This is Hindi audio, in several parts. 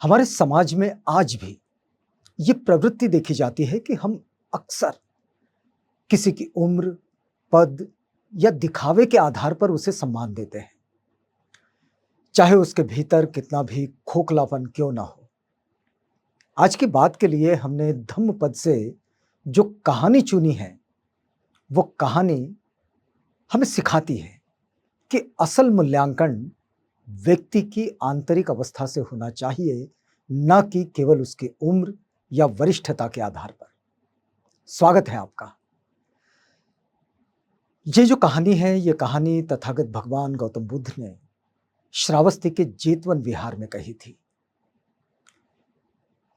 हमारे समाज में आज भी ये प्रवृत्ति देखी जाती है कि हम अक्सर किसी की उम्र, पद या दिखावे के आधार पर उसे सम्मान देते हैं, चाहे उसके भीतर कितना भी खोखलापन क्यों ना हो। आज की बात के लिए हमने धम्मपद से जो कहानी चुनी है, वो कहानी हमें सिखाती है कि असल मूल्यांकन व्यक्ति की आंतरिक अवस्था से होना चाहिए, न कि केवल उसकी उम्र या वरिष्ठता के आधार पर। स्वागत है आपका। ये जो कहानी है, ये कहानी तथागत भगवान गौतम बुद्ध ने श्रावस्ती के जेतवन विहार में कही थी।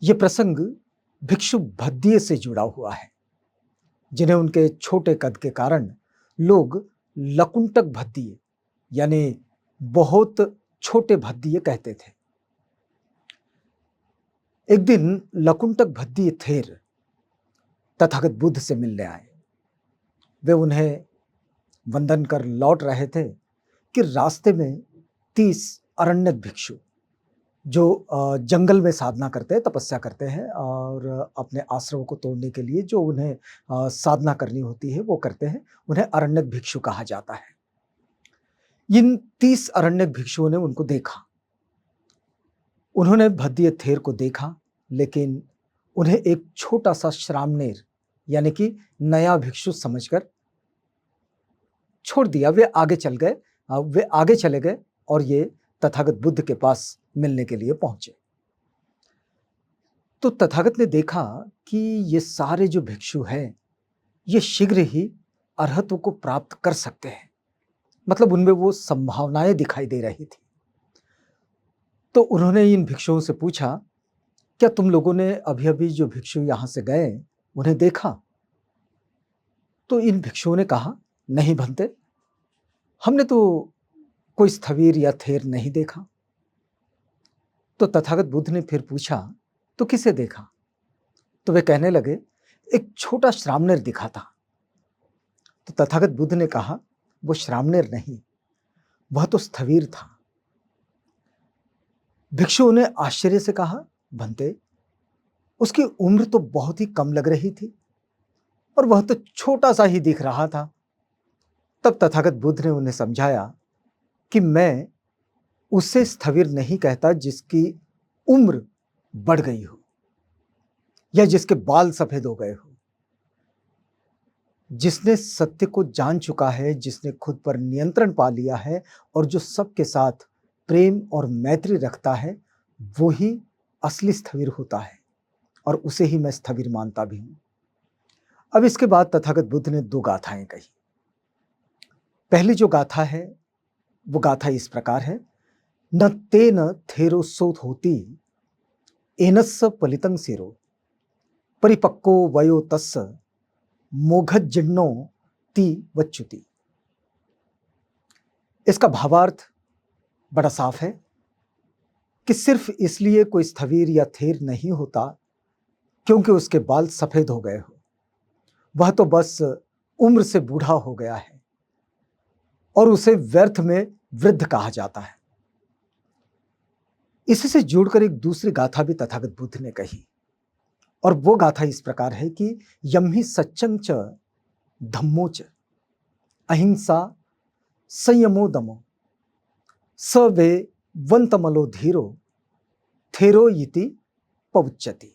ये प्रसंग भिक्षु भद्दिय से जुड़ा हुआ है, जिन्हें उनके छोटे कद के कारण लोग लकुंटक भद्दिय यानी बहुत छोटे भद्दिय कहते थे। एक दिन लकुंटक भद्दिय थेर तथागत बुद्ध से मिलने आए। वे उन्हें वंदन कर लौट रहे थे कि रास्ते में 30 अरण्यक भिक्षु जो जंगल में साधना करते हैं, तपस्या करते हैं और अपने आश्रम को तोड़ने के लिए जो उन्हें साधना करनी होती है वो करते हैं, उन्हें अरण्यक भिक्षु कहा जाता है। इन 30 अरण्यक भिक्षुओं ने उनको देखा। उन्होंने भद्दिय थेर को देखा, लेकिन उन्हें एक छोटा सा श्रामणेर यानी कि नया भिक्षु समझकर छोड़ दिया। वे आगे चले गए और ये तथागत बुद्ध के पास मिलने के लिए पहुंचे। तो तथागत ने देखा कि ये सारे जो भिक्षु हैं, ये शीघ्र ही अरहत्व को प्राप्त कर सकते हैं, मतलब उनमें वो संभावनाएं दिखाई दे रही थी। तो उन्होंने इन भिक्षुओं से पूछा, क्या तुम लोगों ने अभी-अभी जो भिक्षु यहां से गए उन्हें देखा? तो इन भिक्षुओं ने कहा, नहीं भंते, हमने तो कोई स्थविर या थेर नहीं देखा। तो तथागत बुद्ध ने फिर पूछा, तो किसे देखा? तो वे कहने लगे, एक छोटा श्रामणेर दिखा था। तो तथागत बुद्ध ने कहा, वो श्रामणेर नहीं, वह तो स्थविर था। भिक्षुओं ने आश्चर्य से कहा, भंते, उसकी उम्र तो बहुत ही कम लग रही थी और वह तो छोटा सा ही दिख रहा था। तब तथागत बुद्ध ने उन्हें समझाया कि मैं उसे स्थविर नहीं कहता जिसकी उम्र बढ़ गई हो या जिसके बाल सफेद हो गए हो। जिसने सत्य को जान चुका है, जिसने खुद पर नियंत्रण पा लिया है और जो सबके साथ प्रेम और मैत्री रखता है, वो ही असली स्थविर होता है और उसे ही मैं स्थविर मानता भी हूं। अब इसके बाद तथागत बुद्ध ने 2 गाथाएं कही। पहली जो गाथा है वो गाथा इस प्रकार है, न तेन थेरो सोत होती एनस्स पलितं सिरो परिपक्को वयो तस्स मोघज्जिन्नो ती वच्युति। इसका भावार्थ बड़ा साफ है कि सिर्फ इसलिए कोई स्थविर या थेर नहीं होता क्योंकि उसके बाल सफेद हो गए हो, वह तो बस उम्र से बूढ़ा हो गया है और उसे व्यर्थ में वृद्ध कहा जाता है। इसी से जोड़कर एक दूसरी गाथा भी तथागत बुद्ध ने कही और वो गाथा इस प्रकार है कि यम्हि सच्चं च धम्मो च अहिंसा संयमो दमो स वे वंतमलो धीरो थेरो इति पवच्यति।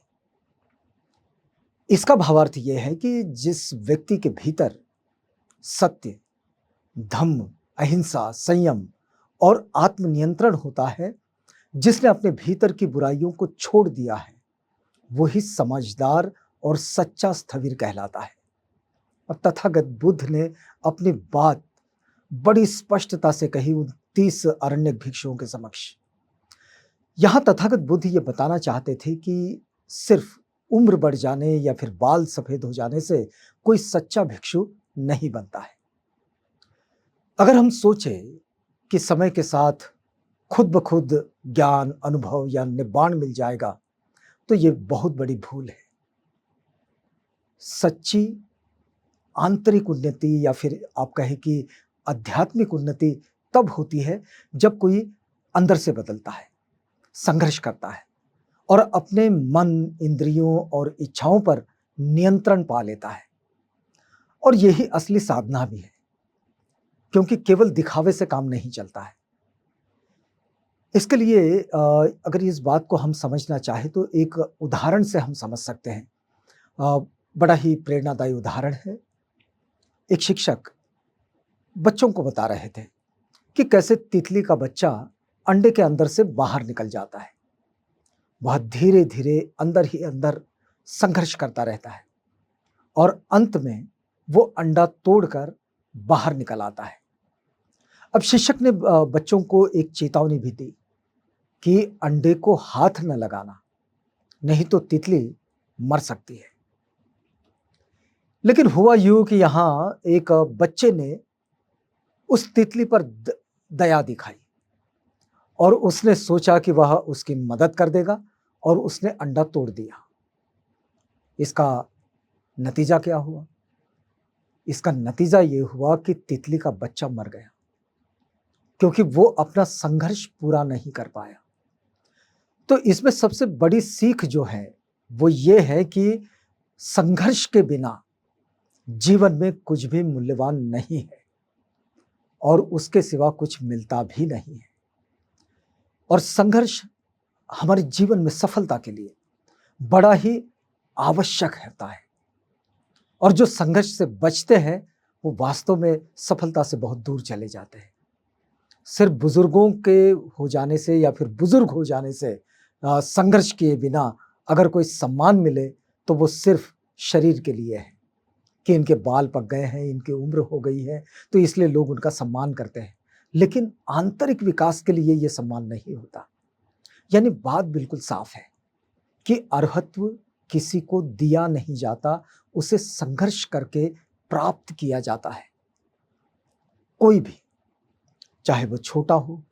इसका भावार्थ यह है कि जिस व्यक्ति के भीतर सत्य, धम्म, अहिंसा, संयम और आत्मनियंत्रण होता है, जिसने अपने भीतर की बुराइयों को छोड़ दिया है, वही समझदार और सच्चा स्थविर कहलाता है। और तथागत बुद्ध ने अपनी बात बड़ी स्पष्टता से कही उन 30 अरण्यक भिक्षुओं के समक्ष। यहां तथागत बुद्ध ये बताना चाहते थे कि सिर्फ उम्र बढ़ जाने या फिर बाल सफेद हो जाने से कोई सच्चा भिक्षु नहीं बनता है। अगर हम सोचें कि समय के साथ खुद ब खुद ज्ञान, अनुभव या निब्बाण मिल जाएगा, तो ये बहुत बड़ी भूल है। सच्ची आंतरिक उन्नति या फिर आप कहें कि आध्यात्मिक उन्नति तब होती है जब कोई अंदर से बदलता है, संघर्ष करता है, और अपने मन, इंद्रियों और इच्छाओं पर नियंत्रण पा लेता है। और यही असली साधना भी है, क्योंकि केवल दिखावे से काम नहीं चलता है। इसके लिए अगर इस बात को हम समझना चाहें तो एक उदाहरण से हम समझ सकते हैं। अ, बड़ा ही प्रेरणादायी उदाहरण है। एक शिक्षक बच्चों को बता रहे थे कि कैसे तितली का बच्चा अंडे के अंदर से बाहर निकल जाता है। वह धीरे-धीरे अंदर ही अंदर संघर्ष करता रहता है और अंत में वो अंडा तोड़कर बाहर निकल आता है। अब शिक्षक ने बच्चों को एक चेतावनी भी दी कि अंडे को हाथ न लगाना, नहीं तो तितली मर सकती है। लेकिन हुआ यूं कि यहाँ एक बच्चे ने उस तितली पर दया दिखाई और उसने सोचा कि वह उसकी मदद कर देगा और उसने अंडा तोड़ दिया। इसका नतीजा क्या हुआ? इसका नतीजा ये हुआ कि तितली का बच्चा मर गया, क्योंकि वो अपना संघर्ष पूरा नहीं कर पाया। तो इसमें सबसे बड़ी सीख जो है वो ये है कि संघर्ष के बिना जीवन में कुछ भी मूल्यवान नहीं है और उसके सिवा कुछ मिलता भी नहीं है। और संघर्ष हमारे जीवन में सफलता के लिए बड़ा ही आवश्यक होता है। और जो संघर्ष से बचते हैं वो वास्तव में सफलता से बहुत दूर चले जाते हैं। सिर्फ बुजुर्गों के हो जाने से या फिर बुजुर्ग हो जाने से संघर्ष किए बिना अगर कोई सम्मान मिले तो वो सिर्फ शरीर के लिए है कि इनके बाल पक गए हैं, इनकी उम्र हो गई है, तो इसलिए लोग उनका सम्मान करते हैं। लेकिन आंतरिक विकास के लिए ये सम्मान नहीं होता। यानी बात बिल्कुल साफ है कि अर्हत्व किसी को दिया नहीं जाता, उसे संघर्ष करके प्राप्त किया जाता है। कोई भी, चाहे वो छोटा हो,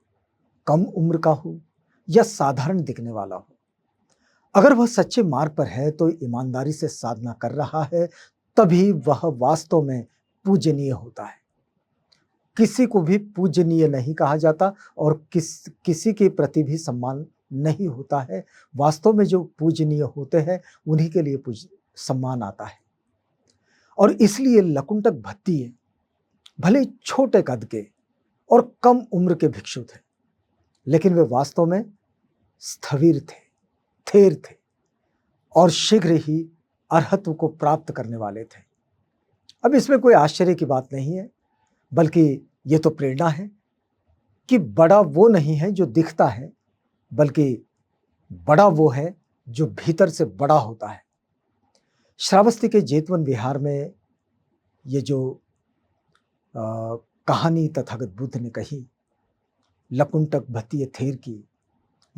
कम उम्र का हो या साधारण दिखने वाला हो, अगर वह सच्चे मार्ग पर है तो ईमानदारी से साधना कर रहा है, तभी वह वास्तव में पूजनीय होता है। किसी को भी पूजनीय नहीं कहा जाता और किसी के प्रति भी सम्मान नहीं होता है। वास्तव में जो पूजनीय होते हैं उन्हीं के लिए सम्मान आता है। और इसलिए लकुंटक भत्तिय भले छोटे कद के और कम उम्र के भिक्षु थे, लेकिन वे वास्तव में स्थविर थे, थेर थे और शीघ्र ही अर्हत्व को प्राप्त करने वाले थे। अब इसमें कोई आश्चर्य की बात नहीं है, बल्कि ये तो प्रेरणा है कि बड़ा वो नहीं है जो दिखता है, बल्कि बड़ा वो है जो भीतर से बड़ा होता है। श्रावस्ती के जेतवन विहार में ये जो कहानी तथागत बुद्ध ने कही, लकुंटक भत्तिय थेर की,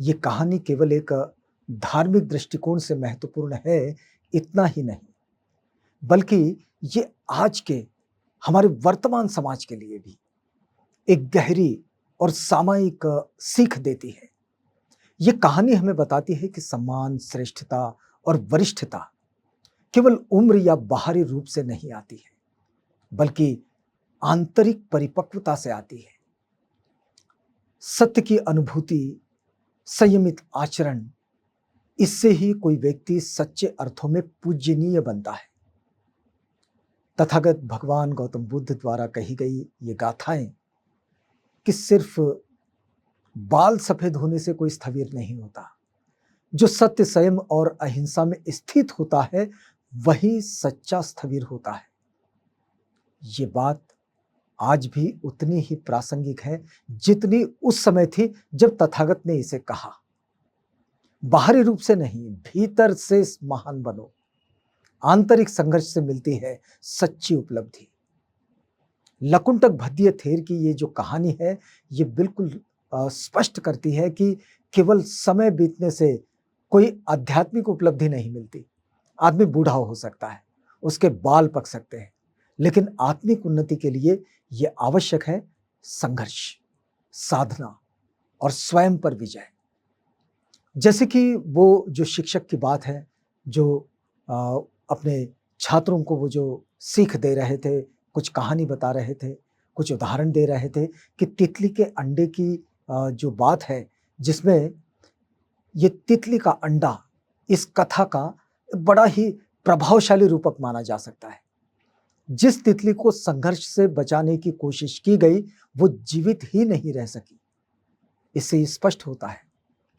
ये कहानी केवल एक धार्मिक दृष्टिकोण से महत्वपूर्ण है, इतना ही नहीं, बल्कि ये आज के हमारे वर्तमान समाज के लिए भी एक गहरी और सामयिक सीख देती है। ये कहानी हमें बताती है कि सम्मान, श्रेष्ठता और वरिष्ठता केवल उम्र या बाहरी रूप से नहीं आती है, बल्कि आंतरिक परिपक्वता से आती है। सत्य की अनुभूति, संयमित आचरण, इससे ही कोई व्यक्ति सच्चे अर्थों में पूजनीय बनता है। तथागत भगवान गौतम बुद्ध द्वारा कही गई ये गाथाएं कि सिर्फ बाल सफेद होने से कोई स्थविर नहीं होता। जो सत्य, संयम और अहिंसा में स्थित होता है वही सच्चा स्थविर होता है। ये बात आज भी उतनी ही प्रासंगिक है जितनी उस समय थी जब तथागत ने इसे कहा। बाहरी रूप से नहीं, भीतर से महान बनो। आंतरिक संघर्ष से मिलती है सच्ची उपलब्धि। लकुंटक भत्तिय थेर की ये जो कहानी है, ये बिल्कुल स्पष्ट करती है कि केवल समय बीतने से कोई आध्यात्मिक उपलब्धि नहीं मिलती। आदमी बूढ़ा हो सकता है, उसके बाल पक सकते हैं, लेकिन आत्मिक उन्नति के लिए ये आवश्यक है संघर्ष, साधना और स्वयं पर विजय। जैसे कि वो जो शिक्षक की बात है, जो अपने छात्रों को वो जो सीख दे रहे थे, कुछ कहानी बता रहे थे, कुछ उदाहरण दे रहे थे कि तितली के अंडे की जो बात है, जिसमें ये तितली का अंडा इस कथा का बड़ा ही प्रभावशाली रूपक माना जा सकता है। जिस तितली को संघर्ष से बचाने की कोशिश की गई, वो जीवित ही नहीं रह सकी। इससे ये स्पष्ट होता है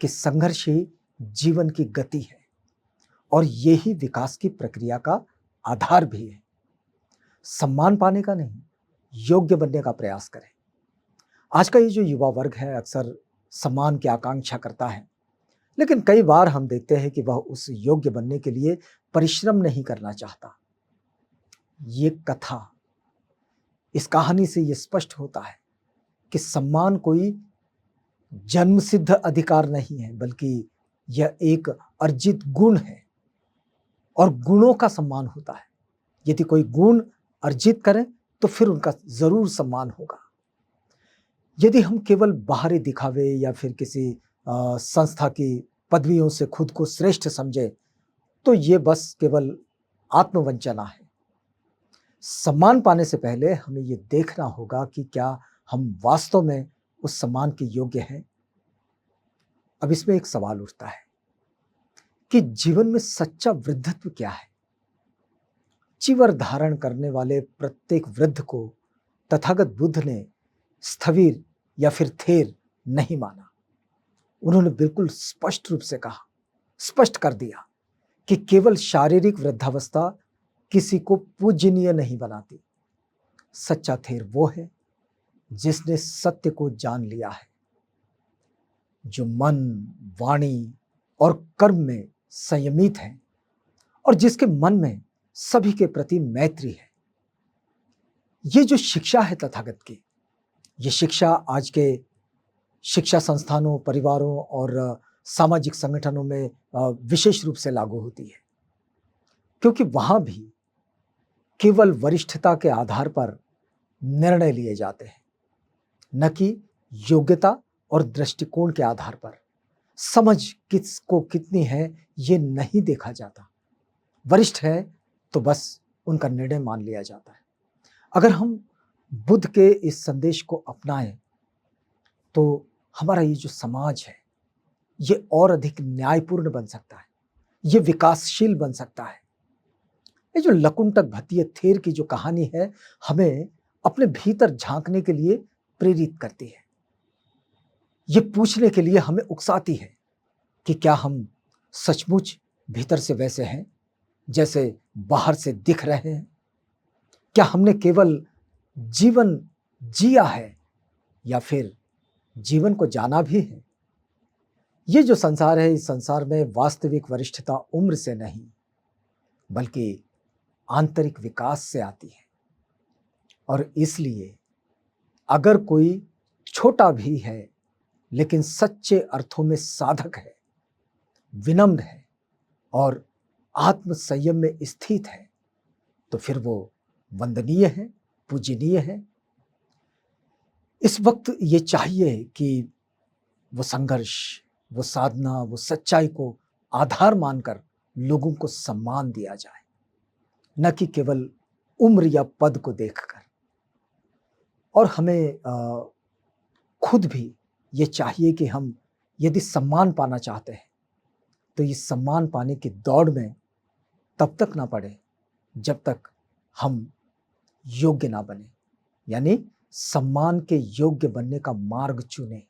कि संघर्ष ही जीवन की गति है और यही विकास की प्रक्रिया का आधार भी है। सम्मान पाने का नहीं, योग्य बनने का प्रयास करें। आज का ये जो युवा वर्ग है अक्सर सम्मान की आकांक्षा करता है, लेकिन कई बार हम देखते हैं कि वह उस योग्य बनने के लिए परिश्रम नहीं करना चाहता। ये कथा, इस कहानी से ये स्पष्ट होता है कि सम्मान कोई जन्मसिद्ध अधिकार नहीं है, बल्कि यह एक अर्जित गुण है और गुणों का सम्मान होता है। यदि कोई गुण अर्जित करें तो फिर उनका जरूर सम्मान होगा। यदि हम केवल बाहरी दिखावे या फिर किसी संस्था की पदवियों से खुद को श्रेष्ठ समझे, तो ये बस केवल आत्मवंचना है। सम्मान पाने से पहले हमें ये देखना होगा कि क्या हम वास्तव में उस सम्मान के योग्य हैं। अब इसमें एक सवाल उठता है कि जीवन में सच्चा वृद्धत्व क्या है। चीवर धारण करने वाले प्रत्येक वृद्ध को तथागत बुद्ध ने स्थविर या फिर थेर नहीं माना। उन्होंने बिल्कुल स्पष्ट रूप से कहा, स्पष्ट कर दिया कि केवल शारीरिक वृद्धावस्था किसी को पूजनीय नहीं बनाती। सच्चा थेर वो है जिसने सत्य को जान लिया है, जो मन, वाणी और कर्म में संयमित है और जिसके मन में सभी के प्रति मैत्री है। ये जो शिक्षा है तथागत की, ये शिक्षा आज के शिक्षा संस्थानों, परिवारों और सामाजिक संगठनों में विशेष रूप से लागू होती है, क्योंकि वहां भी केवल वरिष्ठता के आधार पर निर्णय लिए जाते हैं, न कि योग्यता और दृष्टिकोण के आधार पर। समझ किसको कितनी है ये नहीं देखा जाता। वरिष्ठ है तो बस उनका निर्णय मान लिया जाता है। अगर हम बुद्ध के इस संदेश को अपनाएं तो हमारा ये जो समाज है ये और अधिक न्यायपूर्ण बन सकता है, ये विकासशील बन सकता है। ये जो लकुंटक भतीय थेर की जो कहानी है हमें अपने भीतर झांकने के लिए प्रेरित करती है। ये पूछने के लिए हमें उकसाती है कि क्या हम सचमुच भीतर से वैसे हैं जैसे बाहर से दिख रहे हैं। क्या हमने केवल जीवन जिया है या फिर जीवन को जाना भी है। ये जो संसार है, इस संसार में वास्तविक वरिष्ठता उम्र से नहीं बल्कि आंतरिक विकास से आती है। और इसलिए अगर कोई छोटा भी है लेकिन सच्चे अर्थों में साधक है, विनम्र है और आत्म संयम में स्थित है, तो फिर वो वंदनीय है, पूजनीय है। इस वक्त ये चाहिए कि वो संघर्ष, वो साधना, वो सच्चाई को आधार मानकर लोगों को सम्मान दिया जाए, न कि केवल उम्र या पद को देखकर। और हमें खुद भी ये चाहिए कि हम यदि सम्मान पाना चाहते हैं तो इस सम्मान पाने की दौड़ में तब तक ना पड़े जब तक हम योग्य ना बने, यानी सम्मान के योग्य बनने का मार्ग चुने।